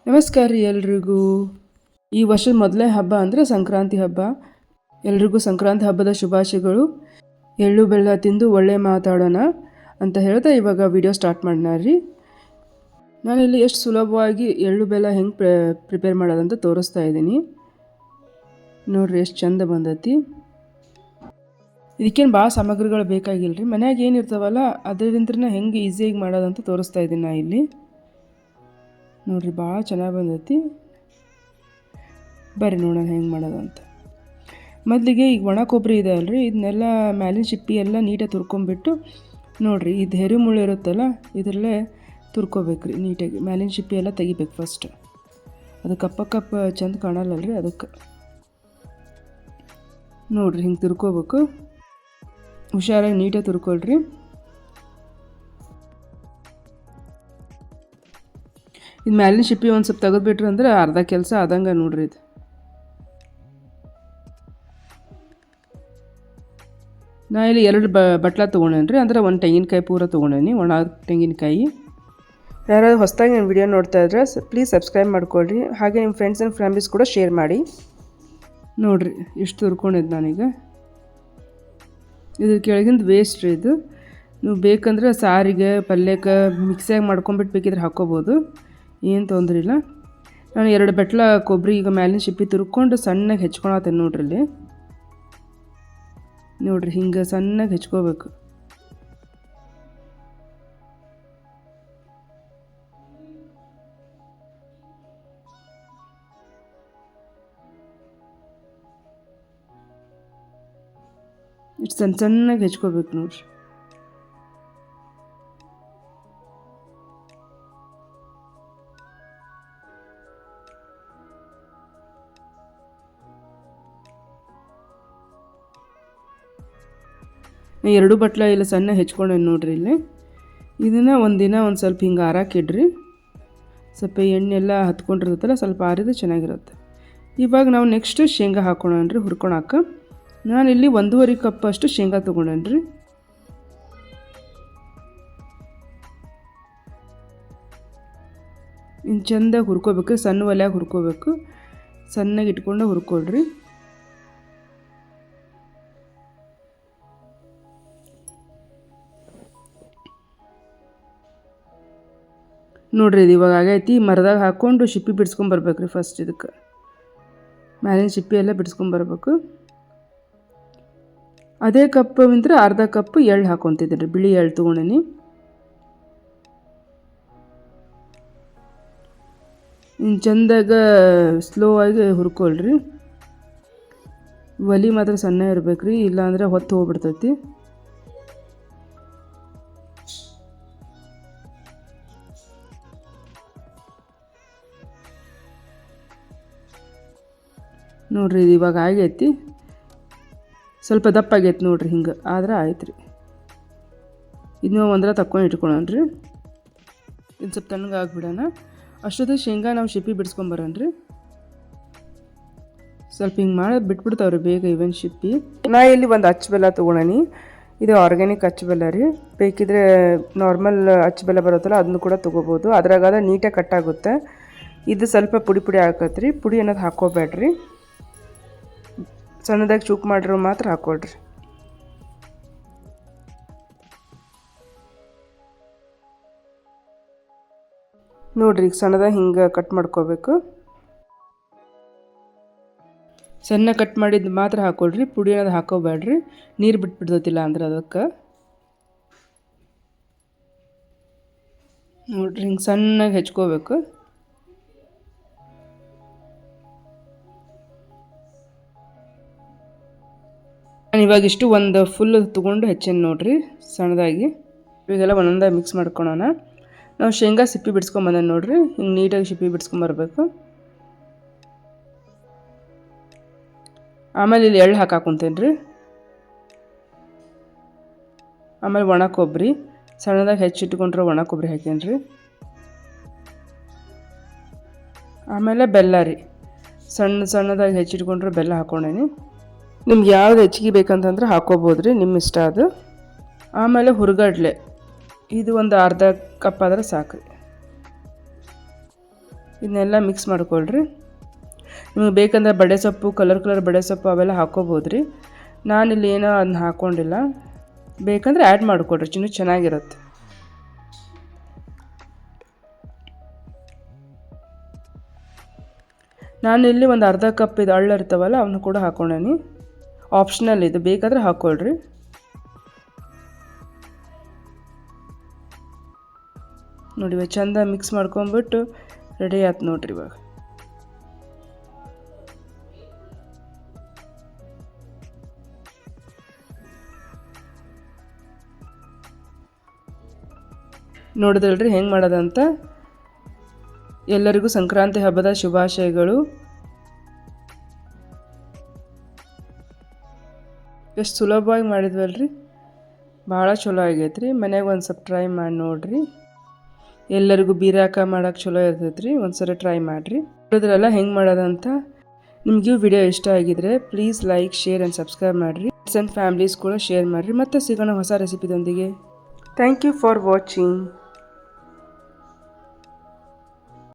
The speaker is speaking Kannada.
ನಮಸ್ಕಾರ ರೀ ಎಲ್ರಿಗೂ. ಈ ವರ್ಷದ ಮೊದಲನೇ ಹಬ್ಬ ಅಂದರೆ ಸಂಕ್ರಾಂತಿ ಹಬ್ಬ. ಎಲ್ರಿಗೂ ಸಂಕ್ರಾಂತಿ ಹಬ್ಬದ ಶುಭಾಶಯಗಳು. ಎಳ್ಳು ಬೆಲ್ಲ ತಿಂದು ಒಳ್ಳೆ ಮಾತಾಡೋಣ ಅಂತ ಹೇಳ್ತಾ ಇವಾಗ ವಿಡಿಯೋ ಸ್ಟಾರ್ಟ್ ಮಾಡೋಣ ರೀ. ನಾನಿಲ್ಲಿ ಎಷ್ಟು ಸುಲಭವಾಗಿ ಎಳ್ಳು ಬೆಲ್ಲ ಹೆಂಗೆ ಪ್ರಿಪೇರ್ ಮಾಡೋದಂತ ತೋರಿಸ್ತಾ ಇದ್ದೀನಿ ನೋಡಿರಿ. ಎಷ್ಟು ಚಂದ ಬಂದೈತಿ. ಇದಕ್ಕೇನು ಭಾಳ ಸಾಮಗ್ರಿಗಳು ಬೇಕಾಗಿಲ್ಲ ರೀ. ಮನ್ಯಾಗ ಏನಿರ್ತಾವಲ್ಲ ಅದರಿಂದನೇ ಹೆಂಗೆ ಈಸಿಯಾಗಿ ಮಾಡೋದಂತ ತೋರಿಸ್ತಾ ಇದ್ದೀನಿ ನಾ ಇಲ್ಲಿ. ನೋಡಿರಿ ಭಾಳ ಚೆನ್ನಾಗಿ ಬಂದೈತಿ. ಬರ್ರಿ ನೋಡೋಣ ಹೆಂಗೆ ಮಾಡೋದಂತ. ಮೊದಲಿಗೆ ಈಗ ಒಣ ಕೊಬ್ಬರಿ ಇದೆ ಅಲ್ರಿ, ಇದನ್ನೆಲ್ಲ ಮ್ಯಾಲಿನ ಶಿಪ್ಪಿ ಎಲ್ಲ ನೀಟಾಗಿ ತುರ್ಕೊಂಬಿಟ್ಟು ನೋಡಿರಿ, ಇದು ಹೆರಿ ಮುಳ್ಳು ಇರುತ್ತಲ್ಲ ಇದರಲ್ಲೇ ತುರ್ಕೋಬೇಕ್ರಿ ನೀಟಾಗಿ. ಮ್ಯಾಲಿನ ಶಿಪ್ಪಿ ಎಲ್ಲ ತೆಗಿಬೇಕು ಫಸ್ಟ್. ಅದು ಕಪ್ಪ ಚಂದ ಕಾಣಲ್ಲಲ್ರಿ, ಅದಕ್ಕೆ ನೋಡಿರಿ ಹಿಂಗೆ ತುರ್ಕೋಬೇಕು. ಹುಷಾರಾಗಿ ನೀಟಾಗಿ ತುರ್ಕೊಳ್ರಿ. ಇದು ಮ್ಯಾಲಿನ ಶಿಪ್ಪಿ ಒಂದು ಸ್ವಲ್ಪ ತೆಗೆದುಬಿಟ್ರಿ ಅಂದ್ರೆ ಅರ್ಧ ಕೆಲಸ ಆದಂಗೆ ನೋಡ್ರಿ. ಇದು ನಾ ಇಲ್ಲಿ 2 ಬಟ್ಲ ತೊಗೊಂಡೇನಿ ರೀ, ಅಂದ್ರೆ ಒಂದು ತೆಂಗಿನಕಾಯಿ ಪೂರ ತೊಗೊಂಡೇನಿ, ಒಣ ತೆಂಗಿನಕಾಯಿ. ಯಾರಾದ್ರು ಹೊಸದಾಗಿ ನನ್ನ ವಿಡಿಯೋ ನೋಡ್ತಾ ಇದ್ರೆ ಪ್ಲೀಸ್ ಸಬ್ಸ್ಕ್ರೈಬ್ ಮಾಡ್ಕೊಳ್ರಿ. ಹಾಗೆ ನಿಮ್ಮ ಫ್ರೆಂಡ್ಸ್ ಆ್ಯಂಡ್ ಫ್ಯಾಮಿಲೀಸ್ ಕೂಡ ಶೇರ್ ಮಾಡಿ. ನೋಡಿರಿ ಇಷ್ಟು ತುರ್ಕೊಂಡಿದ್ದು ನಾನೀಗ. ಇದ್ರ ಕೆಳಗಿಂದ ವೇಸ್ಟ್ ರೀ ಇದು. ನೀವು ಬೇಕಂದ್ರೆ ಸಾರಿಗೆ ಪಲ್ಯಕ್ಕೆ ಮಿಕ್ಸಿಯಾಗಿ ಮಾಡ್ಕೊಂಬಿಟ್ಟು ಬೇಕಿದ್ರೆ ಹಾಕ್ಕೋಬೋದು, ಏನು ತೊಂದರೆ ಇಲ್ಲ. ನಾನು 2 ಬಟ್ಲ ಕೊಬ್ಬರಿ ಈಗ ಮ್ಯಾಲಿನ ಶಿಪ್ಪಿ ತುರ್ಕೊಂಡು ಸಣ್ಣಗೆ ಹೆಚ್ಕೊಳತ್ತೇನೆ ನೋಡ್ರಿ. ಇಲ್ಲಿ ನೋಡಿರಿ ಹಿಂಗೆ ಸಣ್ಣಗೆ ಹೆಚ್ಕೋಬೇಕು. ಇಷ್ಟು ಸಣ್ಣಗೆ ಹೆಚ್ಕೋಬೇಕು ನೋಡ್ರಿ. ಎರಡು ಬಟ್ಲ ಇಲ್ಲ ಸಣ್ಣ ಹೆಚ್ಕೊಂಡೆ ನೋಡ್ರಿ. ಇಲ್ಲಿ ಇದನ್ನು ಒಂದಿನ ಒಂದು ಸ್ವಲ್ಪ ಹಿಂಗೆ ಆರಾಕಿಡ್ರಿ. ಸ್ವಲ್ಪ ಎಣ್ಣೆಲ್ಲ ಹತ್ಕೊಂಡಿರುತ್ತಲ್ಲ, ಸ್ವಲ್ಪ ಆರಿದ್ರೆ ಚೆನ್ನಾಗಿರುತ್ತೆ. ಇವಾಗ ನಾವು ನೆಕ್ಸ್ಟ್ ಶೇಂಗಾ ಹಾಕ್ಕೊಳ್ಳೋಣ್ರಿ ಹುರ್ಕೊಳಕ್ಕೆ. ನಾನಿಲ್ಲಿ 1.5 ಕಪ್ ಅಷ್ಟು ಶೇಂಗಾ ತೊಗೊಂಡೇನ್ರಿ. ಇನ್ನು ಚೆಂದಾಗಿ ಹುರ್ಕೋಬೇಕು, ಸಣ್ಣ ಒಲೆಯಾಗ ಹುರ್ಕೋಬೇಕು. ಸಣ್ಣಗೆ ಇಟ್ಕೊಂಡು ಹುರ್ಕೊಳ್ರಿ. ನೋಡ್ರಿ ಇದು ಇವಾಗ ಆಗೈತಿ. ಮರದಾಗ ಹಾಕ್ಕೊಂಡು ಶಿಪ್ಪಿ ಬಿಡಿಸ್ಕೊಂಬರ್ಬೇಕು ರೀ ಫಸ್ಟ್. ಇದಕ್ಕೆ ಮ್ಯಾಲಿನ ಶಿಪ್ಪಿ ಎಲ್ಲ ಬಿಡಿಸ್ಕೊಂಬರ್ಬೇಕು. ಅದೇ ಕಪ್ ಅಂದ್ರೆ ಅರ್ಧ ಕಪ್ ಎಳ್ಳು ಹಾಕ್ಕೊತಿದ್ದೀನಿ ರೀ, ಬಿಳಿ ಎಳ್ಳು ತೊಗೊಂಡೇನಿ. ಇನ್ನು ಚೆಂದಾಗ ಸ್ಲೋ ಆಗಿ ಹುರ್ಕೊಳ್ರಿ. ಒಲೆ ಮಾತ್ರ ಸಣ್ಣ ಇರ್ಬೇಕು ರೀ, ಇಲ್ಲಾಂದರೆ ಹೊತ್ತು ಹೋಗ್ಬಿಡ್ತೈತಿ. ನೋಡ್ರಿ ಇದು ಇವಾಗ ಆಗೈತಿ. ಸ್ವಲ್ಪ ದಪ್ಪ ಆಗೈತಿ ನೋಡ್ರಿ, ಹಿಂಗೆ ಆದ್ರೆ ಆಯ್ತು ರೀ. ಇದನ್ನ ಒಂದರ ತಕ್ಕೊಂಡು ಇಟ್ಕೊಳ್ಳೋಣ್ರಿ. ಇದು ಸ್ವಲ್ಪ ತಣ್ಣಗೆ ಆಗಿಬಿಡೋಣ. ಅಷ್ಟೊತ್ತಿಗೆ ಶೇಂಗಾ ನಾವು ಶಿಪ್ಪಿ ಬಿಡಿಸ್ಕೊಂಬರೋಣ್ರಿ. ಸ್ವಲ್ಪ ಹಿಂಗೆ ಮಾಡಿ ಬಿಟ್ಬಿಡ್ತಾವ್ರಿ ಬೇಗ ಇವನ್ ಶಿಪ್ಪಿ. ನಾ ಇಲ್ಲಿ ಒಂದು ಅಚ್ಚ ಬೆಲ್ಲ ತೊಗೊಳನಿ. ಇದು ಆರ್ಗ್ಯಾನಿಕ್ ಅಚ್ಚ ಬೆಲ್ಲ ರೀ. ಬೇಕಿದ್ರೆ ನಾರ್ಮಲ್ ಅಚ್ಚ ಬೆಲ್ಲ ಬರುತ್ತಲ್ಲ ಅದನ್ನು ಕೂಡ ತೊಗೋಬೋದು. ಅದ್ರಾಗಾದ್ರೆ ನೀಟಾಗಿ ಕಟ್ಟಾಗುತ್ತೆ. ಇದು ಸ್ವಲ್ಪ ಪುಡಿ ಹಾಕತ್ರಿ. ಪುಡಿ ಅನ್ನೋದು ಹಾಕ್ಕೋಬೇಡ್ರಿ, ಸಣ್ಣದಾಗಿ ಚೂಕ್ ಮಾಡಿರೋ ಮಾತ್ರ ಹಾಕ್ಕೊಳ್ರಿ. ನೋಡ್ರಿ ಈಗ ಸಣ್ಣದಾಗಿ ಹಿಂಗೆ ಕಟ್ ಮಾಡ್ಕೋಬೇಕು. ಸಣ್ಣ ಕಟ್ ಮಾಡಿದ್ದು ಮಾತ್ರ ಹಾಕ್ಕೊಳ್ರಿ, ಪುಡಿ ಅನ್ನೋದು ಹಾಕೋಬೇಡ್ರಿ, ನೀರು ಬಿಟ್ಬಿಡ್ತೈತಿಲ್ಲ ಅಂದ್ರೆ ಅದಕ್ಕೆ. ನೋಡ್ರಿ ಹಿಂಗೆ ಸಣ್ಣಗೆ ಹೆಚ್ಕೋಬೇಕು. ನಾನು ಇವಾಗ ಇಷ್ಟು ಒಂದು ಫುಲ್ ತೊಗೊಂಡು ಹೆಚ್ಚೇನು ನೋಡ್ರಿ ಸಣ್ಣದಾಗಿ. ಇವಾಗೆಲ್ಲ ಒಂದೊಂದಾಗಿ ಮಿಕ್ಸ್ ಮಾಡ್ಕೊಳೋಣ. ನಾವು ಶೇಂಗಾ ಸಿಪ್ಪಿ ಬಿಡಿಸ್ಕೊಂಬಂದ ನೋಡ್ರಿ, ಹಿಂಗೆ ನೀಟಾಗಿ ಸಿಪ್ಪಿ ಬಿಡಿಸ್ಕೊಂಬರ್ಬೇಕು. ಆಮೇಲೆ ಇಲ್ಲಿ ಎಳ್ಳು ಹಾಕಾಕೊಂತೇನೆ ರೀ. ಆಮೇಲೆ ಒಣ ಕೊಬ್ಬರಿ ಸಣ್ಣದಾಗಿ ಹೆಚ್ಚಿಟ್ಕೊಂಡ್ರೆ ಒಣ ಕೊಬ್ಬರಿ ಹಾಕೇನಿ ರೀ. ಆಮೇಲೆ ಬೆಲ್ಲ ರೀ, ಸಣ್ಣದಾಗಿ ಹೆಚ್ಚಿಟ್ಕೊಂಡ್ರೆ ಬೆಲ್ಲ ಹಾಕ್ಕೊಂಡೇನಿ. ನಿಮ್ಗೆ ಯಾವ್ದು ಹೆಚ್ಚಿಗೆ ಬೇಕಂತಂದ್ರೆ ಹಾಕ್ಕೋಬೋದು ರೀ, ನಿಮ್ಮ ಇಷ್ಟ ಅದು. ಆಮೇಲೆ ಹುರ್ಗಡ್ಲೆ, ಇದು ಒಂದು ಅರ್ಧ ಕಪ್ ಆದರೆ ಸಾಕು. ಇದನ್ನೆಲ್ಲ ಮಿಕ್ಸ್ ಮಾಡ್ಕೊಳ್ರಿ. ನಿಮಗೆ ಬೇಕಂದ್ರೆ ಬಡೆ ಸೊಪ್ಪು, ಕಲರ್ ಬಡೆ ಸೊಪ್ಪು ಅವೆಲ್ಲ ಹಾಕ್ಕೋಬೋದು ರೀ. ನಾನಿಲ್ಲಿ ಏನೋ ಅದನ್ನ ಹಾಕ್ಕೊಂಡಿಲ್ಲ. ಬೇಕಂದ್ರೆ ಆ್ಯಡ್ ಮಾಡಿಕೊಡ್ರಿ, ಇನ್ನೂ ಚೆನ್ನಾಗಿರುತ್ತೆ. ನಾನಿಲ್ಲಿ ಒಂದು ಅರ್ಧ ಕಪ್ ಇದು ಅಳ್ಳು ಇರ್ತಾವಲ್ಲ ಅವನ್ನ ಕೂಡ ಹಾಕ್ಕೊಂಡೇನಿ. ಆಪ್ಷನಲ್ ಇದು, ಬೇಕಾದರೆ ಹಾಕ್ಕೊಳ್ರಿ. ನೋಡಿ ಚಂದ ಮಿಕ್ಸ್ ಮಾಡ್ಕೊಂಬಿಟ್ಟು ರೆಡಿ ಆಯ್ತು ನೋಡ್ರಿ. ಇವಾಗ ನೋಡಿದ್ರಲ್ರಿ ಹೆಂಗೆ ಮಾಡೋದಂತ. ಎಲ್ಲರಿಗೂ ಸಂಕ್ರಾಂತಿ ಹಬ್ಬದ ಶುಭಾಶಯಗಳು. ಎಷ್ಟು ಸುಲಭವಾಗಿ ಮಾಡಿದ್ವಲ್ರಿ, ಭಾಳ ಚಲೋ ಆಗೈತ್ರಿ. ಮನ್ಯಾಗ ಒಂದು ಸ್ವಲ್ಪ ಟ್ರೈ ಮಾಡಿ ನೋಡಿರಿ. ಎಲ್ಲರಿಗೂ ಬೀರಾಕ ಮಾಡೋಕೆ ಚಲೋ ಇರ್ತೈತ್ರಿ, ಒಂದ್ಸರಿ ಟ್ರೈ ಮಾಡಿರಿ. ನೋಡಿದ್ರಲ್ಲ ಹೆಂಗೆ ಮಾಡೋದಂತ. ನಿಮಗೂ ವಿಡಿಯೋ ಇಷ್ಟ ಆಗಿದ್ರೆ please like, share and subscribe ಮಾಡಿರಿ. ಫ್ರೆಂಡ್ಸ್ ಆ್ಯಂಡ್ ಫ್ಯಾಮಿಲೀಸ್ ಕೂಡ ಶೇರ್ ಮಾಡಿರಿ. ಮತ್ತೆ ಸಿಗೋಣ ಹೊಸ ರೆಸಿಪಿದೊಂದಿಗೆ. Thank you for watching.